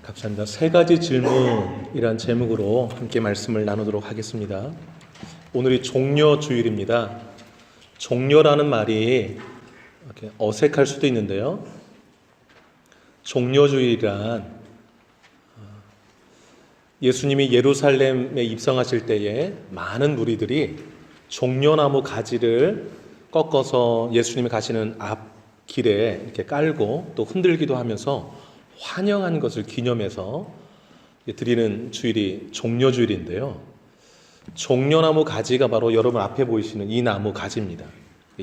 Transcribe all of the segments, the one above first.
감사합니다. 세 가지 질문이란 제목으로 함께 말씀을 나누도록 하겠습니다. 오늘이 종려주일입니다. 종려라는 말이 이렇게 어색할 수도 있는데요. 종려주일이란 예수님이 예루살렘에 입성하실 때에 많은 무리들이 종려나무 가지를 꺾어서 예수님이 가시는 앞길에 이렇게 깔고 또 흔들기도 하면서 환영한 것을 기념해서 드리는 주일이 종려주일인데요. 종려나무 가지가 바로 여러분 앞에 보이시는 이 나무 가지입니다.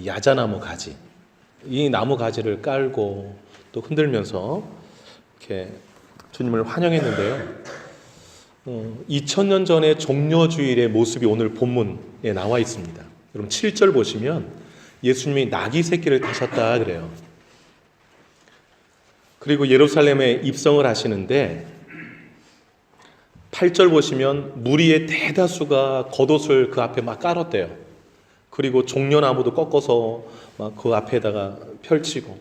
야자나무 가지. 이 나무 가지를 깔고 또 흔들면서 이렇게 주님을 환영했는데요. 2000년 전의 종려주일의 모습이 오늘 본문에 나와 있습니다. 여러분 7절 보시면 예수님이 나귀 새끼를 타셨다 그래요. 그리고 예루살렘에 입성을 하시는데 8절 보시면 무리의 대다수가 겉옷을 그 앞에 막 깔았대요. 그리고 종려나무도 꺾어서 막 그 앞에다가 펼치고,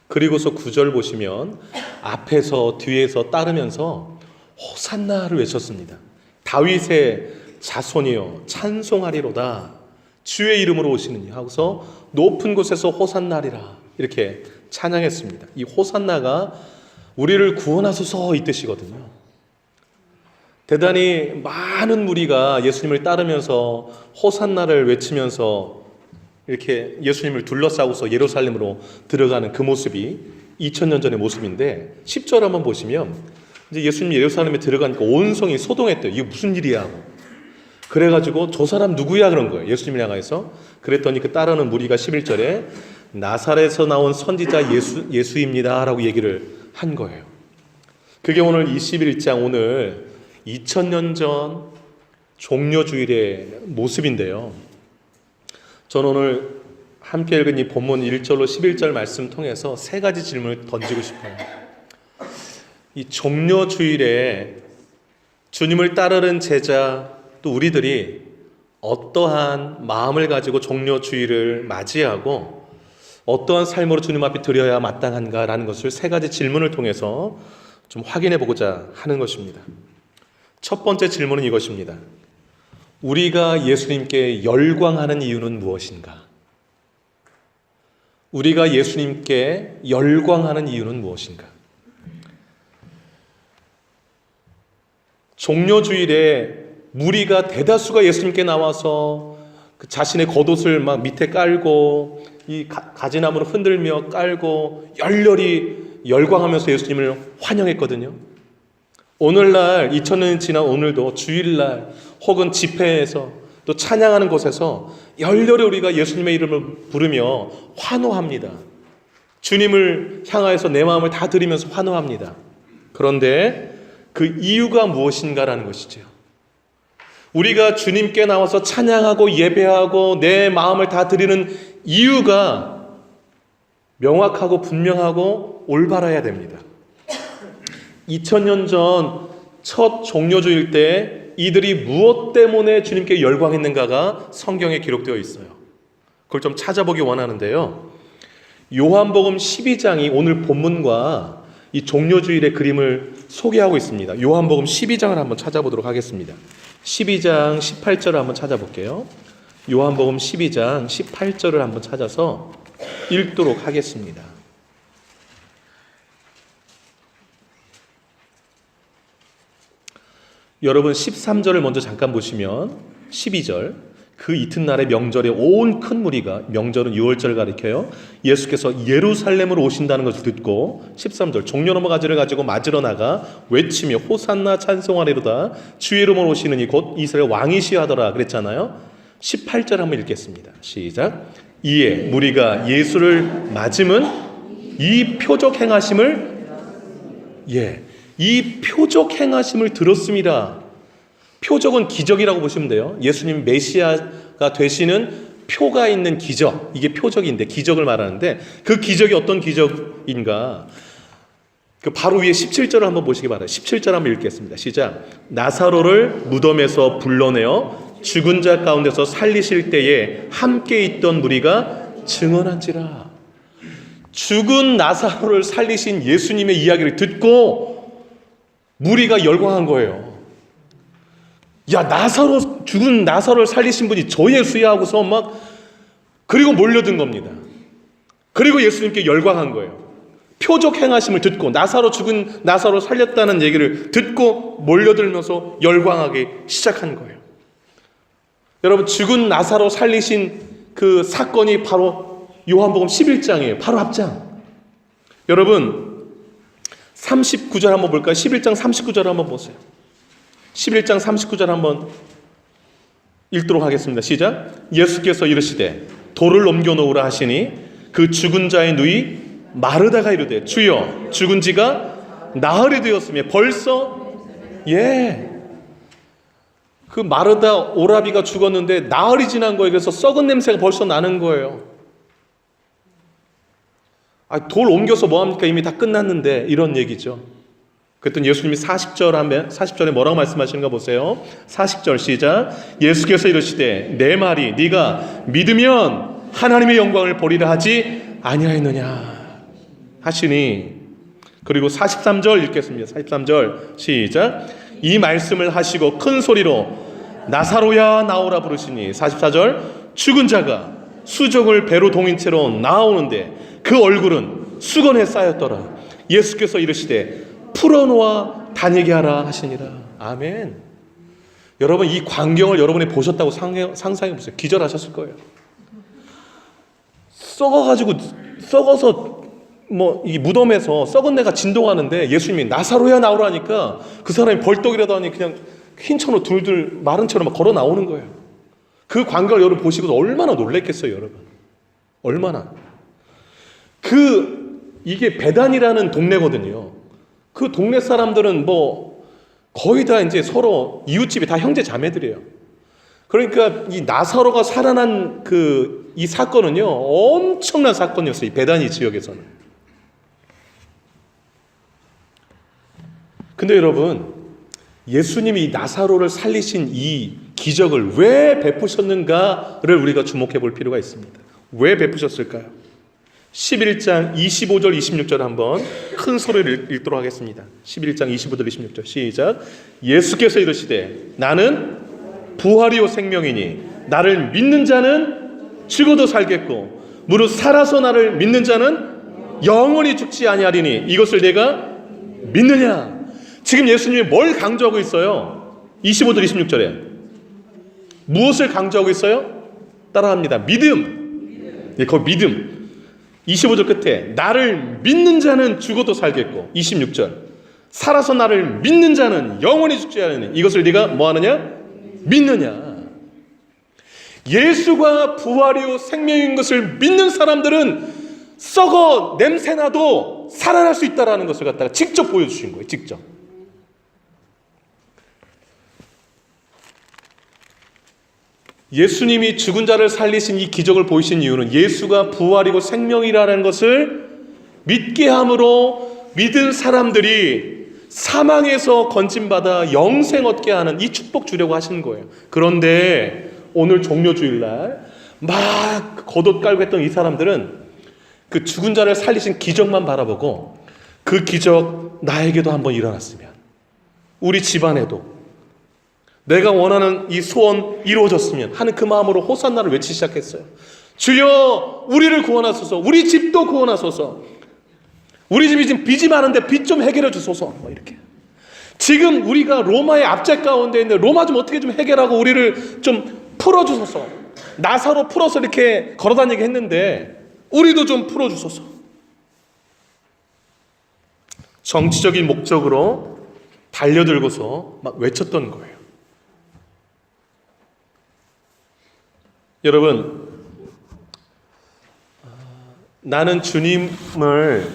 그리고서 9절 보시면 앞에서 뒤에서 따르면서 호산나를 외쳤습니다. 다윗의 자손이여 찬송하리로다, 주의 이름으로 오시느니 하고서 높은 곳에서 호산나리라 이렇게 찬양했습니다. 이 호산나가 우리를 구원하소서 이 뜻이거든요. 대단히 많은 무리가 예수님을 따르면서 호산나를 외치면서 이렇게 예수님을 둘러싸고서 예루살렘으로 들어가는 그 모습이 2000년 전의 모습인데 10절 한번 보시면 이제 예수님이 예루살렘에 들어가니까 온 성이 소동했대요. 이게 무슨 일이야 하고. 그래가지고 저 사람 누구야 그런 거예요. 예수님을 향해서. 그랬더니 그 따르는 무리가 11절에 나사렛에서 나온 선지자 예수입니다 라고 얘기를 한 거예요. 그게 오늘 21장 오늘 2000년 전 종려주일의 모습인데요. 저는 오늘 함께 읽은 이 본문 1절로 11절 말씀 통해서 세 가지 질문을 던지고 싶어요. 이 종려주일에 주님을 따르는 제자 또 우리들이 어떠한 마음을 가지고 종려주일을 맞이하고 어떠한 삶으로 주님 앞에 드려야 마땅한가라는 것을 세 가지 질문을 통해서 좀 확인해 보고자 하는 것입니다. 첫 번째 질문은 이것입니다. 우리가 예수님께 열광하는 이유는 무엇인가? 우리가 예수님께 열광하는 이유는 무엇인가? 종려주일에 무리가 대다수가 예수님께 나와서 그 자신의 겉옷을 막 밑에 깔고 이 가지나무를 흔들며 깔고 열렬히 열광하면서 예수님을 환영했거든요. 오늘날 2000년이 지난 오늘도 주일날 혹은 집회에서 또 찬양하는 곳에서 열렬히 우리가 예수님의 이름을 부르며 환호합니다. 주님을 향하여서 내 마음을 다 드리면서 환호합니다. 그런데 그 이유가 무엇인가라는 것이죠. 우리가 주님께 나와서 찬양하고 예배하고 내 마음을 다 드리는 이유가 명확하고 분명하고 올바라야 됩니다. 2000년 전 첫 종려주일 때 이들이 무엇 때문에 주님께 열광했는가가 성경에 기록되어 있어요. 그걸 좀 찾아보기 원하는데요. 요한복음 12장이 오늘 본문과 이 종려주일의 그림을 소개하고 있습니다. 요한복음 12장을 한번 찾아보도록 하겠습니다. 12장 18절을 한번 찾아볼게요. 요한복음 12장 18절을 한번 찾아서 읽도록 하겠습니다. 여러분 13절을 먼저 잠깐 보시면 12절 그 이튿날의 명절에 온 큰 무리가, 명절은 유월절을 가리켜요, 예수께서 예루살렘으로 오신다는 것을 듣고 13절 종려나무 가지를 가지고 맞으러 나가 외치며 호산나 찬송하리로다 주의 이름으로 오시느니 곧 이스라엘 왕이시여 하더라 그랬잖아요. 18절 한번 읽겠습니다. 시작. 이에 무리가 예수를 맞음은 이 표적 행하심을 이 표적 행하심을 들었습니다. 표적은 기적이라고 보시면 돼요. 예수님 메시아가 되시는 표가 있는 기적, 이게 표적인데 기적을 말하는데 그 기적이 어떤 기적인가? 그 바로 위에 17절을 한번 보시기 바랍니다. 17절 한번 읽겠습니다. 시작. 나사로를 무덤에서 불러내어 죽은 자 가운데서 살리실 때에 함께 있던 무리가 증언한지라. 죽은 나사로를 살리신 예수님의 이야기를 듣고 무리가 열광한 거예요. 야, 죽은 나사로를 살리신 분이 저 예수야 하고서 막, 그리고 몰려든 겁니다. 그리고 예수님께 열광한 거예요. 표적 행하심을 듣고, 죽은 나사로 살렸다는 얘기를 듣고 몰려들면서 열광하기 시작한 거예요. 여러분, 죽은 나사로 살리신 그 사건이 바로 요한복음 11장이에요. 바로 앞장. 여러분, 39절 한번 볼까요? 11장 39절 한번 보세요. 11장 39절 한번 읽도록 하겠습니다. 시작. 예수께서 이르시되 돌을 옮겨놓으라 하시니 그 죽은 자의 누이 마르다가 이르되 주여, 죽은 지가 나흘이 되었으며 벌써, 그 마르다 오라비가 죽었는데 나흘이 지난 거예요. 그래서 썩은 냄새가 벌써 나는 거예요. 돌 옮겨서 뭐합니까? 이미 다 끝났는데, 이런 얘기죠. 그랬더니 예수님이 40절에 뭐라고 말씀하시는가 보세요. 40절 시작. 예수께서 이르시되 내 말이 네가 믿으면 하나님의 영광을 보리라 하지 아니하였느냐 하시니, 그리고 43절 읽겠습니다. 43절 시작. 이 말씀을 하시고 큰 소리로 나사로야 나오라 부르시니, 44절 죽은 자가 수족을 배로 동인 채로 나오는데 그 얼굴은 수건에 쌓였더라. 예수께서 이르시되 풀어놓아 다니게 하라 하시니라. 아멘. 여러분, 이 광경을 여러분이 보셨다고 상상해 보세요. 기절하셨을 거예요. 썩어서 이 무덤에서 썩은 내가 진동하는데 예수님이 나사로야 나오라니까 그 사람이 벌떡이라도 하니 그냥 흰 천으로 둘둘 마른 채로 막 걸어 나오는 거예요. 그 광경을 여러분 보시고 얼마나 놀랬겠어요, 여러분. 얼마나. 이게 베단이라는 동네거든요. 그 동네 사람들은 거의 다 이제 서로 이웃집이 다 형제 자매들이에요. 그러니까 이 나사로가 살아난 이 사건은요, 엄청난 사건이었어요. 이 베다니 지역에서는. 근데 여러분, 예수님이 나사로를 살리신 이 기적을 왜 베푸셨는가를 우리가 주목해 볼 필요가 있습니다. 왜 베푸셨을까요? 11장 25절 26절 한번 큰 소리를 읽도록 하겠습니다. 11장 25절 26절 시작. 예수께서 이르시되 나는 부활이요 생명이니 나를 믿는 자는 죽어도 살겠고 무릇 살아서 나를 믿는 자는 영원히 죽지 아니하리니 이것을 내가 믿느냐. 지금 예수님이 뭘 강조하고 있어요? 25절 26절에 무엇을 강조하고 있어요? 따라합니다. 믿음. 거기 믿음. 25절 끝에 나를 믿는 자는 죽어도 살겠고, 26절 살아서 나를 믿는 자는 영원히 죽지 않으니 이것을 네가 뭐하느냐? 믿느냐. 예수가 부활이요 생명인 것을 믿는 사람들은 썩어 냄새나도 살아날 수 있다는 것을 갖다가 직접 보여주신 거예요. 직접. 예수님이 죽은 자를 살리신 이 기적을 보이신 이유는 예수가 부활이고 생명이라는 것을 믿게 함으로 믿은 사람들이 사망에서 건짐받아 영생 얻게 하는 이 축복 주려고 하시는 거예요. 그런데 오늘 종료주일날 막 겉옷 깔고 했던 이 사람들은 그 죽은 자를 살리신 기적만 바라보고 그 기적 나에게도 한번 일어났으면, 우리 집안에도 내가 원하는 이 소원 이루어졌으면 하는 그 마음으로 호산나를 외치기 시작했어요. 주여 우리를 구원하소서. 우리 집도 구원하소서. 우리 집이 지금 빚이 많은데 빚 좀 해결해 주소서. 이렇게. 지금 우리가 로마의 압제 가운데 있는데 로마 좀 어떻게 좀 해결하고 우리를 좀 풀어주소서. 나사로 풀어서 이렇게 걸어다니게 했는데 우리도 좀 풀어주소서. 정치적인 목적으로 달려들고서 막 외쳤던 거예요. 여러분, 나는 주님을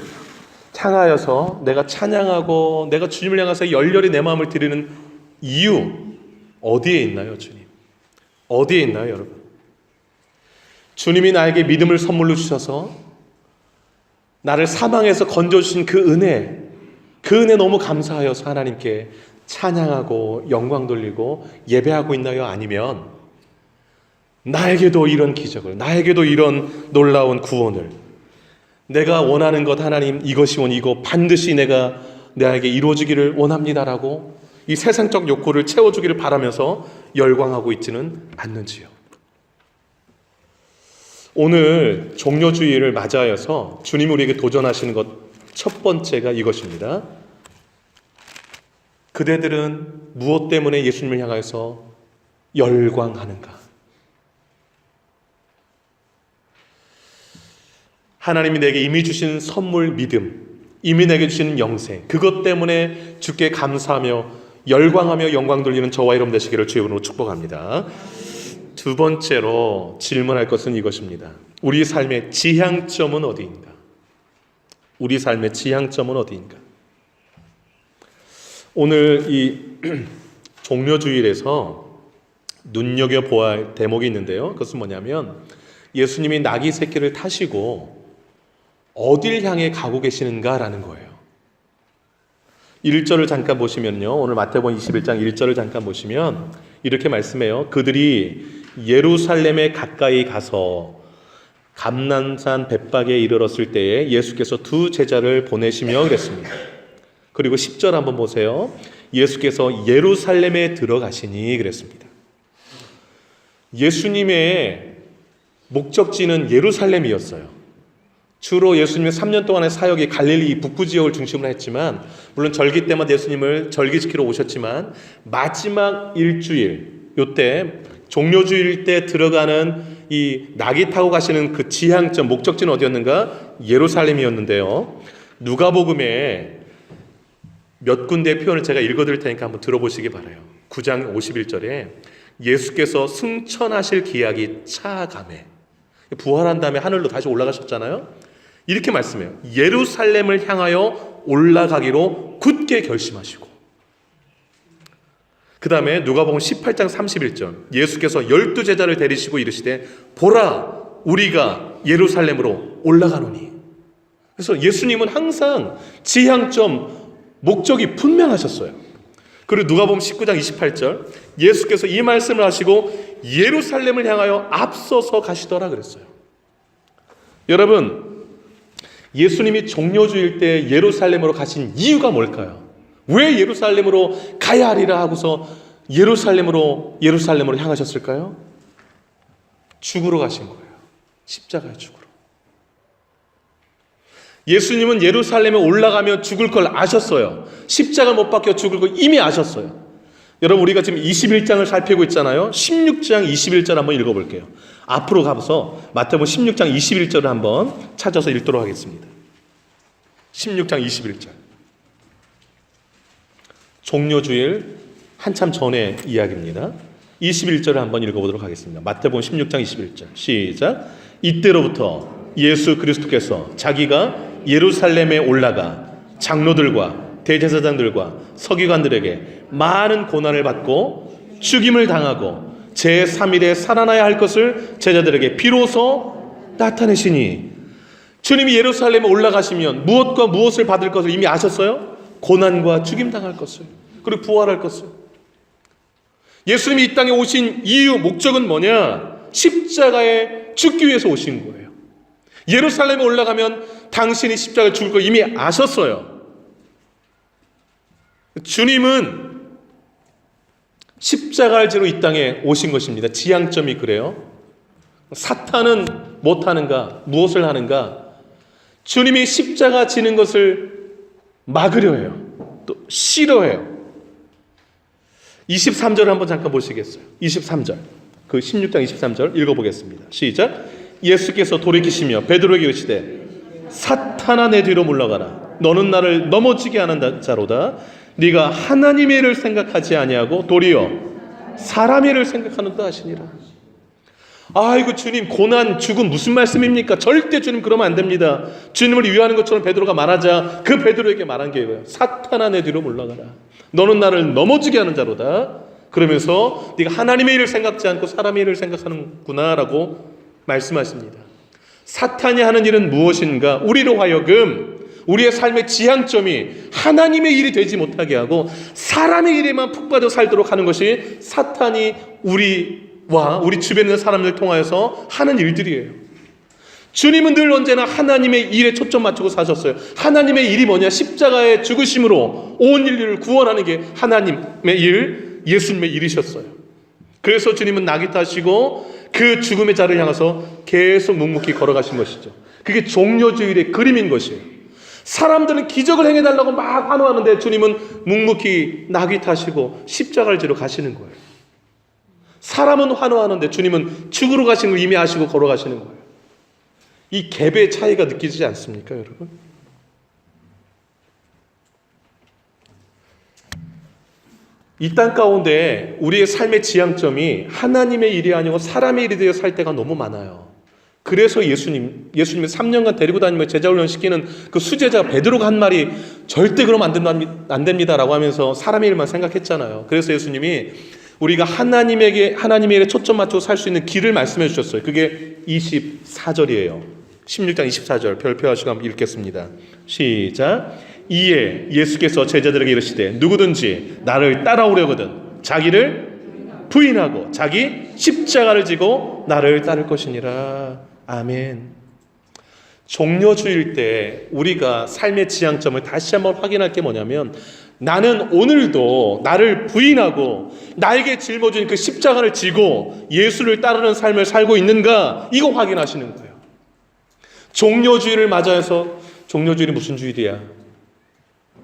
향하여서 내가 찬양하고 내가 주님을 향해서 열렬히 내 마음을 드리는 이유 어디에 있나요, 주님? 어디에 있나요, 여러분? 주님이 나에게 믿음을 선물로 주셔서 나를 사망에서 건져주신 그 은혜 너무 감사하여서 하나님께 찬양하고 영광 돌리고 예배하고 있나요? 아니면 나에게도 이런 기적을, 나에게도 이런 놀라운 구원을, 내가 원하는 것 하나님 이것이 이거 반드시 내가 나에게 이루어지기를 원합니다라고 이 세상적 욕구를 채워주기를 바라면서 열광하고 있지는 않는지요. 오늘 종료주의를 맞이하여서 주님 우리에게 도전하시는 것 첫 번째가 이것입니다. 그대들은 무엇 때문에 예수님을 향해서 열광하는가? 하나님이 내게 이미 주신 선물 믿음, 이미 내게 주신 영생, 그것 때문에 주께 감사하며 열광하며 영광 돌리는 저와 여러분 되시기를 주의 이름으로 축복합니다. 두 번째로 질문할 것은 이것입니다. 우리 삶의 지향점은 어디인가? 우리 삶의 지향점은 어디인가? 오늘 이 종료주일에서 눈여겨보아야 할 대목이 있는데요. 그것은 뭐냐면 예수님이 나귀 새끼를 타시고 어딜 향해 가고 계시는가라는 거예요. 1절을 잠깐 보시면요. 오늘 마태복음 21장 1절을 잠깐 보시면 이렇게 말씀해요. 그들이 예루살렘에 가까이 가서 감난산 벳박에 이르렀을 때에 예수께서 두 제자를 보내시며 그랬습니다. 그리고 10절 한번 보세요. 예수께서 예루살렘에 들어가시니 그랬습니다. 예수님의 목적지는 예루살렘이었어요. 주로 예수님의 3년 동안의 사역이 갈릴리 북부 지역을 중심으로 했지만, 물론 절기 때마다 예수님을 절기지키러 오셨지만 마지막 일주일, 요때 종료주일 때 들어가는 이 낙이 타고 가시는 그 지향점, 목적지는 어디였는가? 예루살렘이었는데요. 누가복음에 몇 군데의 표현을 제가 읽어드릴 테니까 한번 들어보시기 바라요. 9장 51절에 예수께서 승천하실 기약이 차가매, 부활한 다음에 하늘로 다시 올라가셨잖아요. 이렇게 말씀해요. 예루살렘을 향하여 올라가기로 굳게 결심하시고, 그 다음에 누가복음 18장 31절 예수께서 12제자를 데리시고 이르시되 보라 우리가 예루살렘으로 올라가노니. 그래서 예수님은 항상 지향점, 목적이 분명하셨어요. 그리고 누가복음 19장 28절 예수께서 이 말씀을 하시고 예루살렘을 향하여 앞서서 가시더라 그랬어요. 여러분, 예수님이 종료주일 때 예루살렘으로 가신 이유가 뭘까요? 왜 예루살렘으로 가야 하리라 하고서 예루살렘으로 향하셨을까요? 죽으러 가신 거예요. 십자가의 죽으러. 예수님은 예루살렘에 올라가면 죽을 걸 아셨어요. 십자가 못 박혀 죽을 걸 이미 아셨어요. 여러분, 우리가 지금 21장을 살피고 있잖아요. 16장 21절 한번 읽어볼게요. 앞으로 가서 마태복음 16장 21절을 한번 찾아서 읽도록 하겠습니다. 16장 21절. 종료주일 한참 전의 이야기입니다. 21절을 한번 읽어보도록 하겠습니다. 마태복음 16장 21절 시작. 이때로부터 예수 그리스도께서 자기가 예루살렘에 올라가 장로들과 대제사장들과 서기관들에게 많은 고난을 받고 죽임을 당하고 제3일에 살아나야 할 것을 제자들에게 비로소 나타내시니. 주님이 예루살렘에 올라가시면 무엇과 무엇을 받을 것을 이미 아셨어요? 고난과 죽임 당할 것을, 그리고 부활할 것을. 예수님이 이 땅에 오신 이유, 목적은 뭐냐? 십자가에 죽기 위해서 오신 거예요. 예루살렘에 올라가면 당신이 십자가에 죽을 걸 이미 아셨어요. 주님은 십자가를 지러 이 땅에 오신 것입니다. 지향점이 그래요. 사탄은 못하는가? 무엇을 하는가? 주님이 십자가 지는 것을 막으려 해요. 또 싫어해요. 23절 한번 잠깐 보시겠어요? 23절. 그 16장 23절 읽어보겠습니다. 시작. 예수께서 돌이키시며 베드로에게 이르시되 사탄아 내 뒤로 물러가라. 너는 나를 넘어지게 하는 자로다. 네가 하나님의 일을 생각하지 아니하고 도리어 사람의 일을 생각하는다 하시니라. 아이고 주님, 고난, 죽음 무슨 말씀입니까? 절대 주님 그러면 안 됩니다. 주님을 위하는 것처럼 베드로가 말하자 그 베드로에게 말한 게 이거예요. 사탄아 내 뒤로 물러가라. 너는 나를 넘어지게 하는 자로다. 그러면서 네가 하나님의 일을 생각지 않고 사람의 일을 생각하는구나 라고 말씀하십니다. 사탄이 하는 일은 무엇인가? 우리로 하여금 우리의 삶의 지향점이 하나님의 일이 되지 못하게 하고 사람의 일에만 푹 빠져 살도록 하는 것이 사탄이 우리와 우리 주변에 있는 사람들 통하여서 하는 일들이에요. 주님은 늘 언제나 하나님의 일에 초점 맞추고 사셨어요. 하나님의 일이 뭐냐? 십자가의 죽으심으로 온 인류를 구원하는 게 하나님의 일, 예수님의 일이셨어요. 그래서 주님은 낙이 타시고 그 죽음의 자를 향해서 계속 묵묵히 걸어가신 것이죠. 그게 종려주일의 그림인 것이에요. 사람들은 기적을 행해달라고 막 환호하는데 주님은 묵묵히 낙이 타시고 십자가를 지러 가시는 거예요. 사람은 환호하는데 주님은 죽으러 가신 걸 이미 아시고 걸어가시는 거예요. 이 갭의 차이가 느끼지 않습니까, 여러분? 이 땅 가운데 우리의 삶의 지향점이 하나님의 일이 아니고 사람의 일이 되어 살 때가 너무 많아요. 그래서 예수님이 3년간 데리고 다니며 제자 훈련시키는 그 수제자 베드로가 한 말이 절대 그러면 안 됩니다라고 하면서 사람의 일만 생각했잖아요. 그래서 예수님이 우리가 하나님의 일에 초점 맞추고 살 수 있는 길을 말씀해 주셨어요. 그게 24절이에요. 16장 24절 별표하시고 한번 읽겠습니다. 시작. 이에 예수께서 제자들에게 이르시되 누구든지 나를 따라오려거든 자기를 부인하고 자기 십자가를 지고 나를 따를 것이니라. 아멘. 종려주일 때 우리가 삶의 지향점을 다시 한번 확인할 게 뭐냐면 나는 오늘도 나를 부인하고 나에게 짊어진 그 십자가를 지고 예수를 따르는 삶을 살고 있는가, 이거 확인하시는 거예요. 종려주일을 맞아서 종려주일이 무슨 주일이야?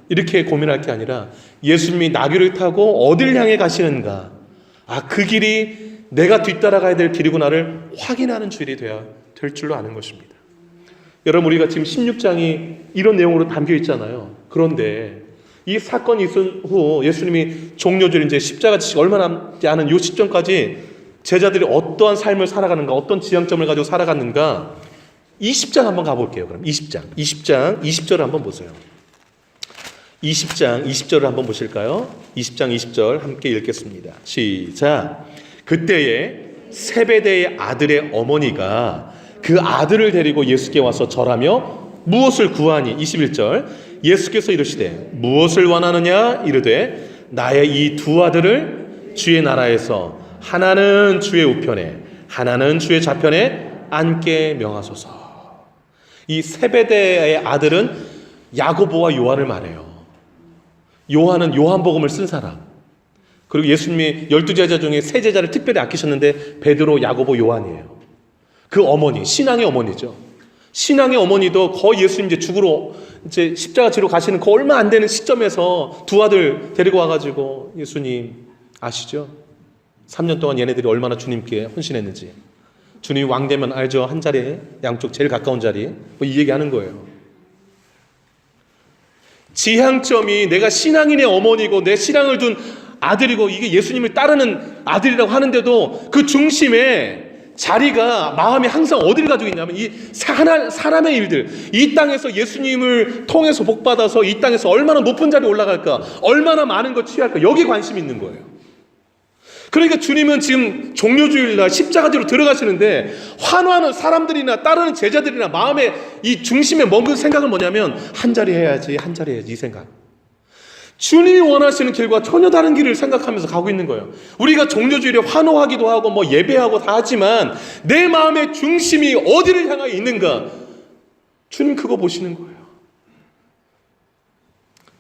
이렇게 고민할 게 아니라 예수님이 나귀를 타고 어딜 향해 가시는가, 그 길이 내가 뒤따라가야 될 길이구나를 확인하는 주일이 돼야 될 줄로 아는 것입니다. 여러분, 우리가 지금 16장이 이런 내용으로 담겨 있잖아요. 그런데 이 사건이 있은 후 예수님이 종려주일 이제 십자가 지시고 얼마 남지 않은 이 시점까지 제자들이 어떠한 삶을 살아가는가, 어떤 지향점을 가지고 살아갔는가, 20장 한번 가볼게요. 그럼 20장 20절을 한번 보세요. 20장 20절을 한번 보실까요? 20장 20절 함께 읽겠습니다. 시작. 그때에 세베대의 아들의 어머니가 그 아들을 데리고 예수께 와서 절하며 무엇을 구하니, 21절, 예수께서 이르시되 무엇을 원하느냐 이르되 나의 이 두 아들을 주의 나라에서 하나는 주의 우편에 하나는 주의 좌편에 앉게 명하소서. 이 세베대의 아들은 야고보와 요한을 말해요. 요한은 요한복음을 쓴 사람. 그리고 예수님이 12제자 중에 3제자를 특별히 아끼셨는데 베드로, 야고보, 요한이에요. 그 어머니, 신앙의 어머니죠. 신앙의 어머니도 거의 예수님 이제 죽으러 이제 십자가 지러 가시는 그 얼마 안 되는 시점에서 두 아들 데리고 와가지고 예수님 아시죠? 3년 동안 얘네들이 얼마나 주님께 헌신했는지. 주님이 왕 되면 알죠? 한 자리, 양쪽 제일 가까운 자리. 뭐 이 얘기하는 거예요. 지향점이 내가 신앙인의 어머니고 내 신앙을 둔 아들이고 이게 예수님을 따르는 아들이라고 하는데도 그 중심에 자리가, 마음이 항상 어디를 가지고 있냐면 이 사람의 일들, 이 땅에서 예수님을 통해서 복받아서 이 땅에서 얼마나 높은 자리에 올라갈까, 얼마나 많은 거 취할까, 여기 관심이 있는 거예요. 그러니까 주님은 지금 종려주일날 십자가 뒤로 들어가시는데 환호하는 사람들이나 따르는 제자들이나 마음의 이 중심에 먹은 생각은 뭐냐면 한 자리 해야지, 한 자리 해야지, 이 생각. 주님이 원하시는 길과 전혀 다른 길을 생각하면서 가고 있는 거예요. 우리가 종려주일에 환호하기도 하고 뭐 예배하고 다 하지만 내 마음의 중심이 어디를 향하여 있는가, 주님 그거 보시는 거예요.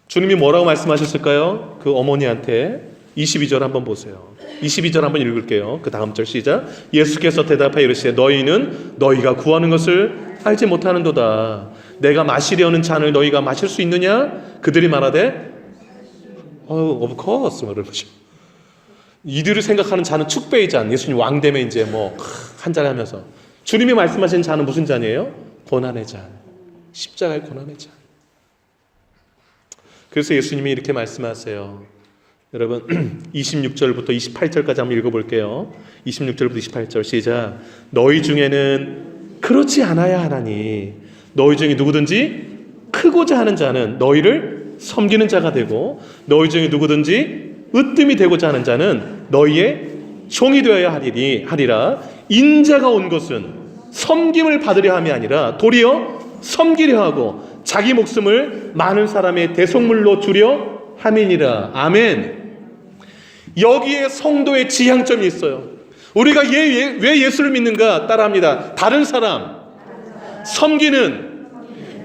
주님이 뭐라고 말씀하셨을까요? 그 어머니한테 22절 한번 보세요. 22절 한번 읽을게요. 그 다음 절 시작. 예수께서 대답하여 이르시되 너희는 너희가 구하는 것을 알지 못하는도다. 내가 마시려는 잔을 너희가 마실 수 있느냐? 그들이 말하되 of course. 이들이 생각하는 잔은 축배의 잔. 예수님 왕 되면 이제 뭐 한 잔 하면서. 주님이 말씀하신 잔은 무슨 잔이에요? 고난의 잔. 십자가의 고난의 잔. 그래서 예수님이 이렇게 말씀하세요. 여러분 26절부터 28절까지 한번 읽어볼게요. 26절부터 28절 시작. 너희 중에는 그렇지 않아야 하나니 너희 중에 누구든지 크고자 하는 자는 너희를 섬기는 자가 되고 너희 중에 누구든지 으뜸이 되고자 하는 자는 너희의 종이 되어야 하리라. 인자가 온 것은 섬김을 받으려 함이 아니라 도리어 섬기려 하고 자기 목숨을 많은 사람의 대속물로 주려 함이니라. 아멘. 여기에 성도의 지향점이 있어요. 우리가 왜 예수를 믿는가? 따라합니다. 다른 사람, 섬기는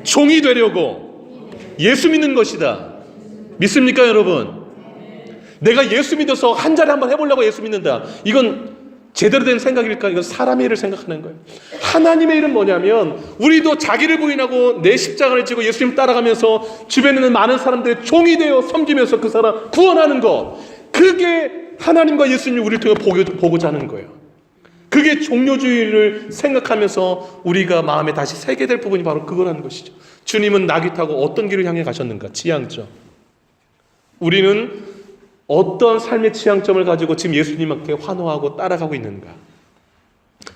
종이 되려고 예수 믿는 것이다. 믿습니까, 여러분? 내가 예수 믿어서 한 자리 한번 해보려고 예수 믿는다. 이건 제대로 된 생각일까? 이건 사람의 일을 생각하는 거예요. 하나님의 일은 뭐냐면 우리도 자기를 부인하고 내 십자가를 지고 예수님 따라가면서 주변에 있는 많은 사람들의 종이 되어 섬기면서 그 사람 구원하는 것. 그게 하나님과 예수님이 우리를 통해 보고자 하는 거예요. 그게 종료주의를 생각하면서 우리가 마음에 다시 새게 될 부분이 바로 그거라는 것이죠. 주님은 나귀 타고 어떤 길을 향해 가셨는가? 지향점. 우리는 어떤 삶의 지향점을 가지고 지금 예수님께 환호하고 따라가고 있는가?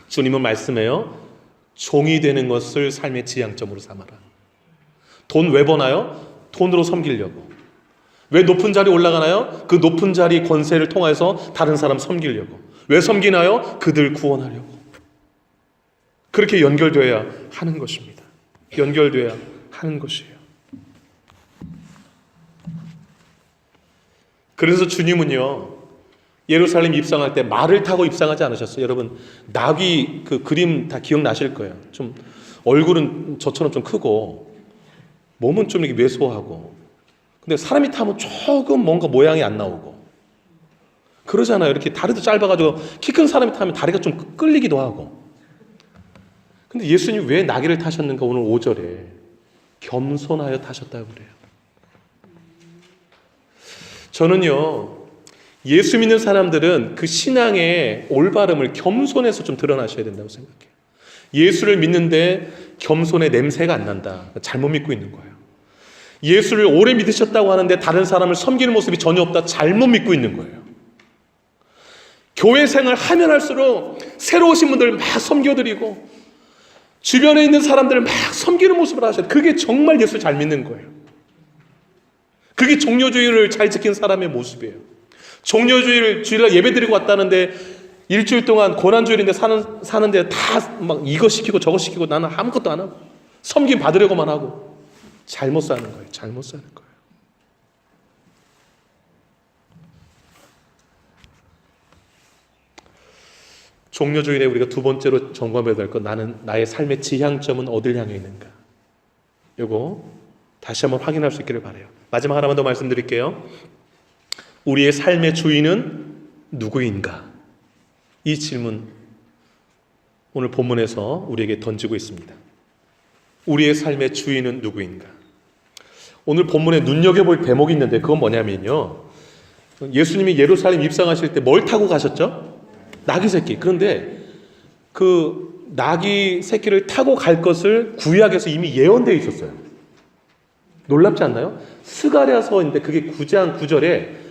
주님은 말씀해요. 종이 되는 것을 삶의 지향점으로 삼아라. 돈 왜 버나요? 돈으로 섬기려고. 왜 높은 자리 올라가나요? 그 높은 자리 권세를 통해서 다른 사람 섬기려고. 왜 섬기나요? 그들 구원하려고. 그렇게 연결되어야 하는 것입니다. 연결되어야 하는 것이에요. 그래서 주님은요, 예루살렘 입성할 때 말을 타고 입성하지 않으셨어요. 여러분, 나귀 그 그림 다 기억나실 거예요. 좀 얼굴은 저처럼 좀 크고 몸은 좀 이렇게 왜소하고, 근데 사람이 타면 조금 뭔가 모양이 안 나오고 그러잖아요. 이렇게 다리도 짧아가지고 키 큰 사람이 타면 다리가 좀 끌리기도 하고. 근데 예수님이 왜 나귀를 타셨는가? 오늘 5절에 겸손하여 타셨다고 그래요. 저는요, 예수 믿는 사람들은 그 신앙의 올바름을 겸손해서 좀 드러나셔야 된다고 생각해요. 예수를 믿는데 겸손의 냄새가 안 난다. 잘못 믿고 있는 거예요. 예수를 오래 믿으셨다고 하는데 다른 사람을 섬기는 모습이 전혀 없다. 잘못 믿고 있는 거예요. 교회 생활 하면 할수록 새로 오신 분들 막 섬겨드리고 주변에 있는 사람들을 막 섬기는 모습을 하셔요. 그게 정말 예수 잘 믿는 거예요. 그게 종료주의를 잘 지킨 사람의 모습이에요. 종료주의를 주일날 예배 드리고 왔다는데 일주일 동안 고난주일인데 사는데 다 막 이거 시키고 저거 시키고 나는 아무것도 안 하고 섬김 받으려고만 하고 잘못 사는 거예요. 잘못 사는 거예요. 종료주일에 우리가 두 번째로 점검해야 될 것, 나의 삶의 지향점은 어딜 향해 있는가? 요거 다시 한번 확인할 수 있기를 바라요. 마지막 하나만 더 말씀드릴게요. 우리의 삶의 주인은 누구인가? 이 질문 오늘 본문에서 우리에게 던지고 있습니다. 우리의 삶의 주인은 누구인가? 오늘 본문에 눈여겨볼 대목이 있는데 그건 뭐냐면요, 예수님이 예루살렘 입성하실 때 뭘 타고 가셨죠? 나귀 새끼. 그런데 그 나귀 새끼를 타고 갈 것을 구약에서 이미 예언되어 있었어요. 놀랍지 않나요? 스가랴서인데 그게 9장 9절에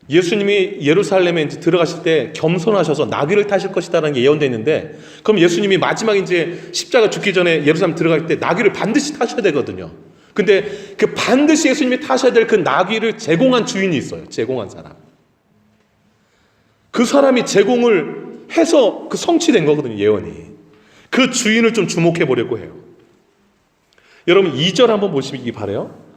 예수님이 예루살렘에 이제 들어가실 때 겸손하셔서 나귀를 타실 것이다라는 게 예언되어 있는데, 그럼 예수님이 마지막 이제 십자가 죽기 전에 예루살렘 들어갈 때 나귀를 반드시 타셔야 되거든요. 근데 그 반드시 예수님이 타셔야 될 그 나귀를 제공한 주인이 있어요. 제공한 사람. 그 사람이 제공을 해서 그 성취된 거거든요. 예언이. 그 주인을 좀 주목해 보려고 해요. 여러분 2절 한번 보시기 바라요.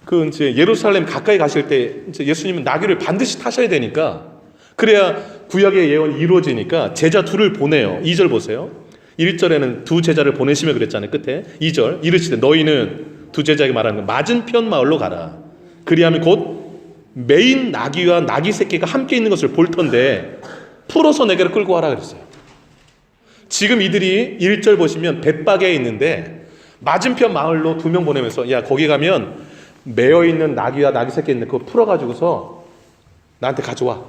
그 이제 예루살렘 가까이 가실 때 이제 예수님은 나귀를 반드시 타셔야 되니까, 그래야 구약의 예언이 이루어지니까 제자 둘을 보내요. 2절 보세요. 1절에는 두 제자를 보내시며 그랬잖아요. 끝에 2절 이르시되 너희는 두 제자에게 말하는 거, 맞은편 마을로 가라. 그리하면 곧 메인 나귀와 나귀 새끼가 함께 있는 것을 볼 텐데 풀어서 내게로 끌고 와라 그랬어요. 지금 이들이 1절 보시면 벳박에 있는데 맞은편 마을로 2명 보내면서 야 거기 가면 매어있는 나귀와 나귀 새끼 있는데 그거 풀어가지고서 나한테 가져와,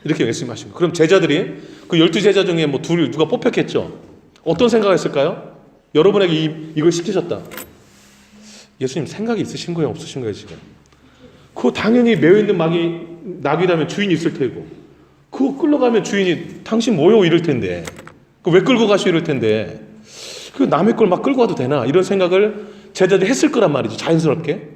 이렇게 말씀하신 거예요. 그럼 제자들이 그 12제자 중에 뭐 둘 누가 뽑혔겠죠. 어떤 생각을 했을까요? 여러분에게 이걸 시키셨다. 예수님 생각이 있으신 거예요, 없으신 거예요 지금? 그거 당연히 매어있는 나귀라면 주인이 있을 테고, 그거 끌러가면 주인이 당신 뭐요 이럴 텐데, 그 왜 끌고 가시오 이럴 텐데, 그 남의 걸 막 끌고 와도 되나, 이런 생각을 제자들이 했을 거란 말이죠. 자연스럽게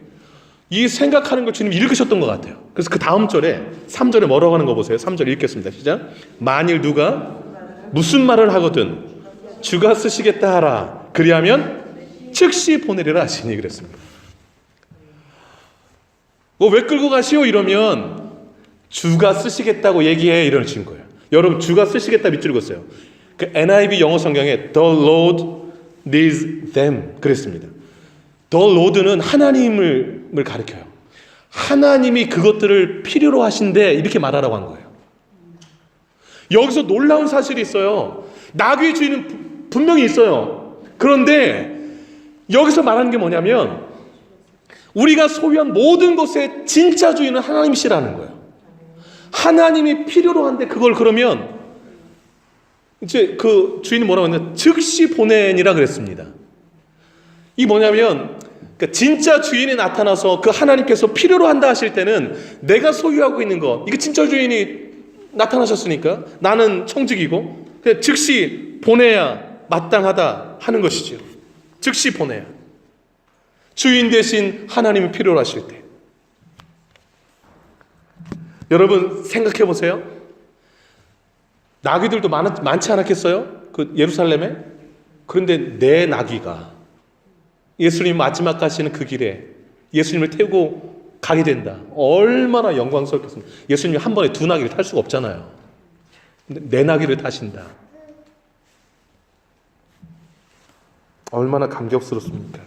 이 생각하는 걸 주님이 읽으셨던 것 같아요. 그래서 그 다음 절에 3절에 뭐라고 하는 거 보세요. 3절 읽겠습니다. 시작. 만일 누가 무슨 말을 하거든 주가 쓰시겠다 하라. 그리하면 즉시 보내리라 하시니 그랬습니다. 왜 끌고 가시오 이러면 주가 쓰시겠다고 얘기해 이러신 거예요. 여러분 주가 쓰시겠다 밑줄 긋어요. 그 NIV 영어 성경에 The Lord needs them 그랬습니다. The Lord는 하나님을 가리켜요. 하나님이 그것들을 필요로 하신데 이렇게 말하라고 한 거예요. 여기서 놀라운 사실이 있어요. 나귀의 주인은 분명히 있어요. 그런데 여기서 말하는 게 뭐냐면 우리가 소유한 모든 것의 진짜 주인은 하나님이시라는 거예요. 하나님이 필요로 한데 그걸 그러면 이제 그 주인이 뭐라고 했냐? 즉시 보내니라 그랬습니다. 이 뭐냐면 그러니까 진짜 주인이 나타나서 그 하나님께서 필요로 한다 하실 때는 내가 소유하고 있는 것, 이게 진짜 주인이 나타나셨으니까 나는 청직이고 즉시 보내야 마땅하다 하는 것이죠. 즉시 보내야. 주인 대신 하나님이 필요로 하실 때. 여러분 생각해 보세요. 나귀들도 많지 않았겠어요? 그 예루살렘에? 그런데 내 나귀가 예수님 마지막 가시는 그 길에 예수님을 태우고 가게 된다. 얼마나 영광스럽겠습니까? 예수님이 한 번에 두 나귀를 탈 수가 없잖아요. 근데 내 나귀를 타신다. 얼마나 감격스럽습니까?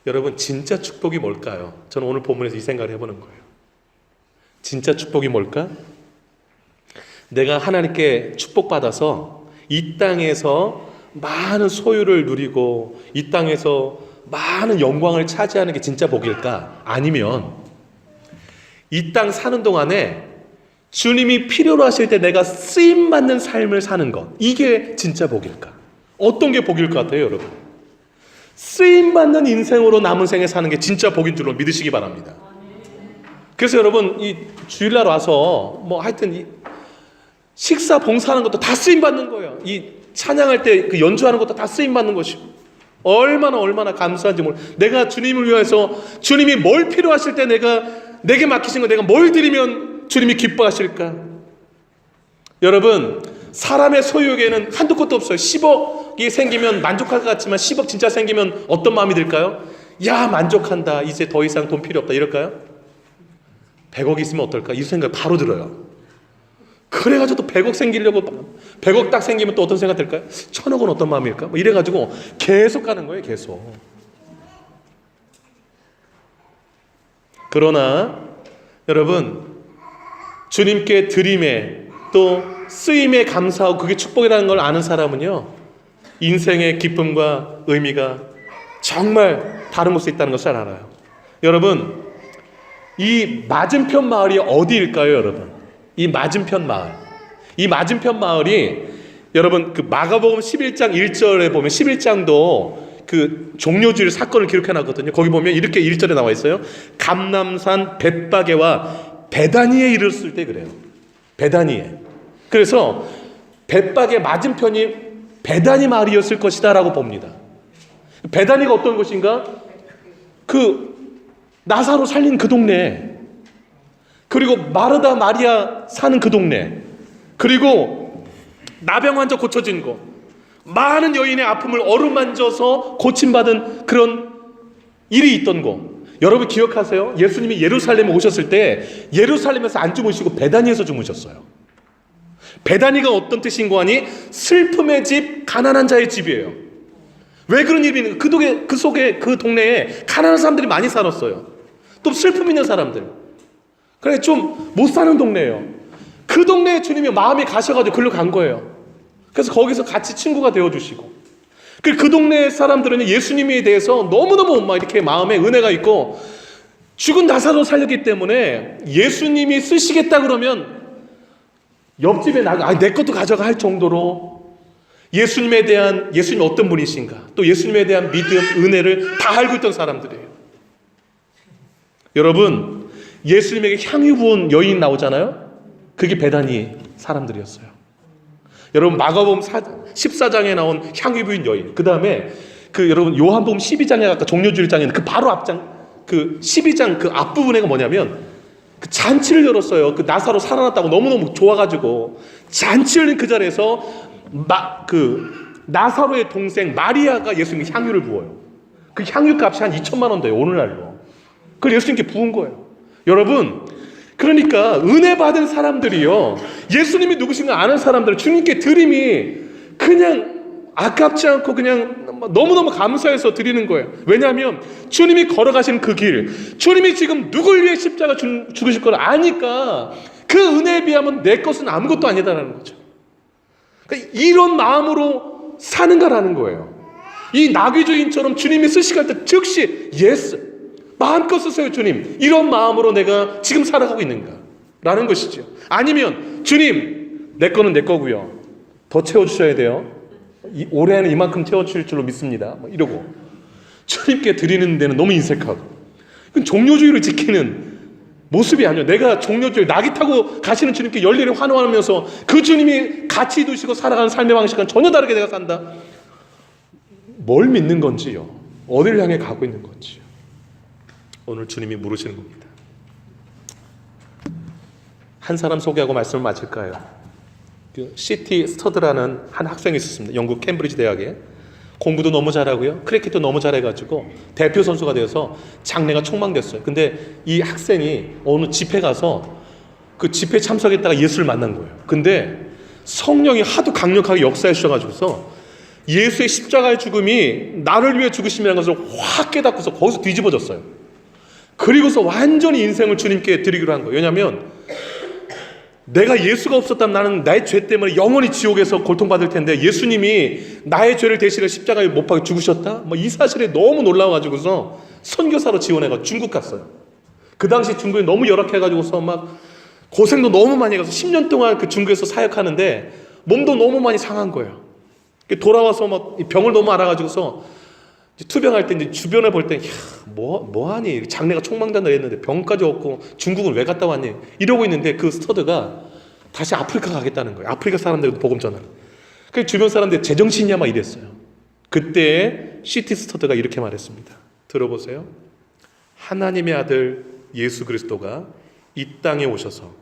여러분 진짜 축복이 뭘까요? 저는 오늘 본문에서 이 생각을 해보는 거예요. 진짜 축복이 뭘까? 내가 하나님께 축복받아서 이 땅에서 많은 소유를 누리고 이 땅에서 많은 영광을 차지하는 게 진짜 복일까? 아니면 이 땅 사는 동안에 주님이 필요로 하실 때 내가 쓰임받는 삶을 사는 것, 이게 진짜 복일까? 어떤 게 복일 것 같아요, 여러분? 쓰임받는 인생으로 남은 생에 사는 게 진짜 복인 줄로 믿으시기 바랍니다. 그래서 여러분 이 주일날 와서 뭐 하여튼 이 식사 봉사하는 것도 다 쓰임받는 거예요. 이 찬양할 때 그 연주하는 것도 다 쓰임받는 것이고 얼마나 감사한지 몰라. 내가 주님을 위해서 주님이 뭘 필요하실 때 내게 맡기신 거 내가 뭘 드리면 주님이 기뻐하실까? 여러분 사람의 소유에는 한도 끝도 없어요. 10억이 생기면 만족할 것 같지만 10억 진짜 생기면 어떤 마음이 들까요? 야 만족한다. 이제 더 이상 돈 필요 없다. 이럴까요? 100억 있으면 어떨까? 이 생각 바로 들어요. 그래가지고 또 100억 생기려고 100억 딱 생기면 또 어떤 생각 들까요? 1000억은 어떤 마음일까? 뭐 이래가지고 계속 가는 거예요. 계속. 그러나 여러분 주님께 드림에 또 쓰임에 감사하고 그게 축복이라는 걸 아는 사람은요 인생의 기쁨과 의미가 정말 다른 곳에 있다는 것을 알아요. 여러분 이 맞은편 마을이 어디일까요? 여러분 이 맞은편 마을, 이 맞은편 마을이 여러분 그 마가복음 11장 1절에 보면 11장도 그 종려주일 사건을 기록해 놨거든요. 거기 보면 이렇게 1절에 나와 있어요. 감람산 벳바게와 베다니에 이르렀을 때 그래요. 베다니에. 그래서 벳바게 맞은편이 베다니 마을이었을 것이다 라고 봅니다. 베다니가 어떤 곳인가? 그 나사로 살린 그 동네, 그리고 마르다 마리아 사는 그 동네, 그리고 나병 환자 고쳐진 거, 많은 여인의 아픔을 어루만져서 고침받은 그런 일이 있던 거. 여러분 기억하세요? 예수님이 예루살렘에 오셨을 때 예루살렘에서 안 주무시고 베다니에서 주무셨어요. 베다니가 어떤 뜻인고 하니 슬픔의 집, 가난한 자의 집이에요. 왜 그런 일이 있는 거예요? 그 속에 그 동네에 가난한 사람들이 많이 살았어요. 또 슬픔 있는 사람들. 그래 좀 못 사는 동네예요. 그 동네에 주님이 마음이 가셔가지고 글로 간 거예요. 그래서 거기서 같이 친구가 되어주시고 그 동네 사람들은 예수님에 대해서 너무너무 막 이렇게 마음에 은혜가 있고 죽은 나사로 살렸기 때문에 예수님이 쓰시겠다 그러면 옆집에 나가 내 것도 가져가 할 정도로 예수님에 대한 예수님 어떤 분이신가 또 예수님에 대한 믿음, 은혜를 다 알고 있던 사람들이에요. 여러분 예수님에게 향유 부은 여인 나오잖아요. 그게 베다니 사람들이었어요. 여러분 마가복음 14장에 나온 향유 부인 여인, 그 다음에 그 여러분 요한복음 12장에 아까 종려주일장에는 그 바로 앞장 그 12장 그 앞부분에가 뭐냐면 그 잔치를 열었어요. 그 나사로 살아났다고 너무너무 좋아가지고 잔치를 낸 그 자리에서 그 나사로의 동생 마리아가 예수님께 향유를 부어요. 그 향유 값이 한 2천만 원 돼요 오늘날로. 그걸 예수님께 부은 거예요. 여러분 그러니까 은혜 받은 사람들이요 예수님이 누구신가 아는 사람들 주님께 드림이 그냥 아깝지 않고 그냥 너무너무 감사해서 드리는 거예요. 왜냐하면 주님이 걸어가신 그 길, 주님이 지금 누굴 위해 십자가 죽으실 걸 아니까 그 은혜에 비하면 내 것은 아무것도 아니다라는 거죠. 그러니까 이런 마음으로 사는가라는 거예요. 이 나귀 주인처럼 주님이 쓰시갈 때 즉시 예스, 마음껏 쓰세요 주님, 이런 마음으로 내가 지금 살아가고 있는가 라는 것이죠. 아니면 주님, 내 거는 내 거고요, 더 채워주셔야 돼요, 올해는 이만큼 채워주실 줄로 믿습니다, 뭐 이러고 주님께 드리는 데는 너무 인색하고, 그건 종료주의를 지키는 모습이 아니에요. 내가 종료주의, 낙이 타고 가시는 주님께 열일을 환호하면서 그 주님이 같이 두시고 살아가는 삶의 방식과는 전혀 다르게 내가 산다. 뭘 믿는 건지요, 어디를 향해 가고 있는 건지요, 오늘 주님이 물으시는 겁니다. 한 사람 소개하고 말씀을 마칠까요? 그 시티 스터드라는 한 학생이 있었습니다. 영국 캠브리지 대학에. 공부도 너무 잘하고요, 크리켓도 너무 잘해가지고 대표 선수가 되어서 장래가 촉망됐어요. 근데 이 학생이 어느 집회 가서 그 집회 참석했다가 예수를 만난 거예요. 근데 성령이 하도 강력하게 역사해 주셔가지고서 예수의 십자가의 죽음이 나를 위해 죽으심이라는 것을 확 깨닫고서 거기서 뒤집어졌어요. 그리고서 완전히 인생을 주님께 드리기로 한 거예요. 왜냐하면 내가 예수가 없었다면 나는 나의 죄 때문에 영원히 지옥에서 고통받을 텐데 예수님이 나의 죄를 대신해 십자가에 못 박혀 죽으셨다? 뭐 이 사실에 너무 놀라워가지고서 선교사로 지원해가 중국 갔어요. 그 당시 중국이 너무 열악해가지고서 막 고생도 너무 많이 해가서 10년 동안 그 중국에서 사역하는데 몸도 너무 많이 상한 거예요. 돌아와서 막 병을 너무 알아가지고서 투병할 때 이제 주변에 볼 때, 뭐하니? 장래가 촉망된다 했는데 병까지 없고 중국은 왜 갔다 왔니? 이러고 있는데 그 스터드가 다시 아프리카 가겠다는 거예요. 아프리카 사람들도 복음 전하는. 그 주변 사람들 제정신이야 막 이랬어요. 그때 시티 스터드가 이렇게 말했습니다. 들어보세요. 하나님의 아들 예수 그리스도가 이 땅에 오셔서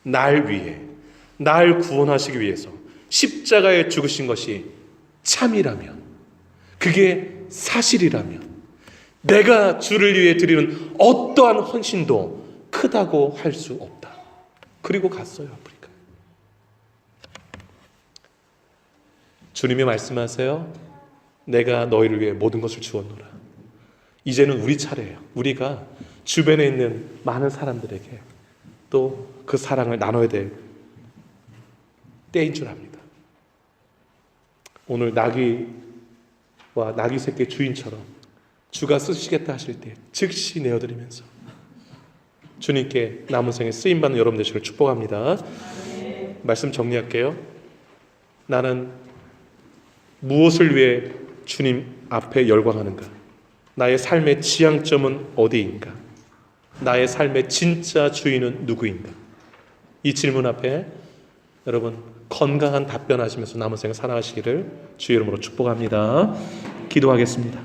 날 위해, 날 구원하시기 위해서 십자가에 죽으신 것이 참이라면, 그게 사실이라면 내가 주를 위해 드리는 어떠한 헌신도 크다고 할 수 없다. 그리고 갔어요, 아프리카. 주님이 말씀하세요. 내가 너희를 위해 모든 것을 주었노라. 이제는 우리 차례예요. 우리가 주변에 있는 많은 사람들에게 또 그 사랑을 나눠야 될 때인 줄 압니다. 오늘 나귀와 나귀 새끼의 주인처럼 주가 쓰시겠다 하실 때 즉시 내어드리면서 주님께 남은 생에 쓰임받는 여러분 되시기를 축복합니다. 말씀 정리할게요. 나는 무엇을 위해 주님 앞에 열광하는가? 나의 삶의 지향점은 어디인가? 나의 삶의 진짜 주인은 누구인가? 이 질문 앞에 여러분 건강한 답변하시면서 남은 생을 살아가시기를 주의 이름으로 축복합니다. 기도하겠습니다.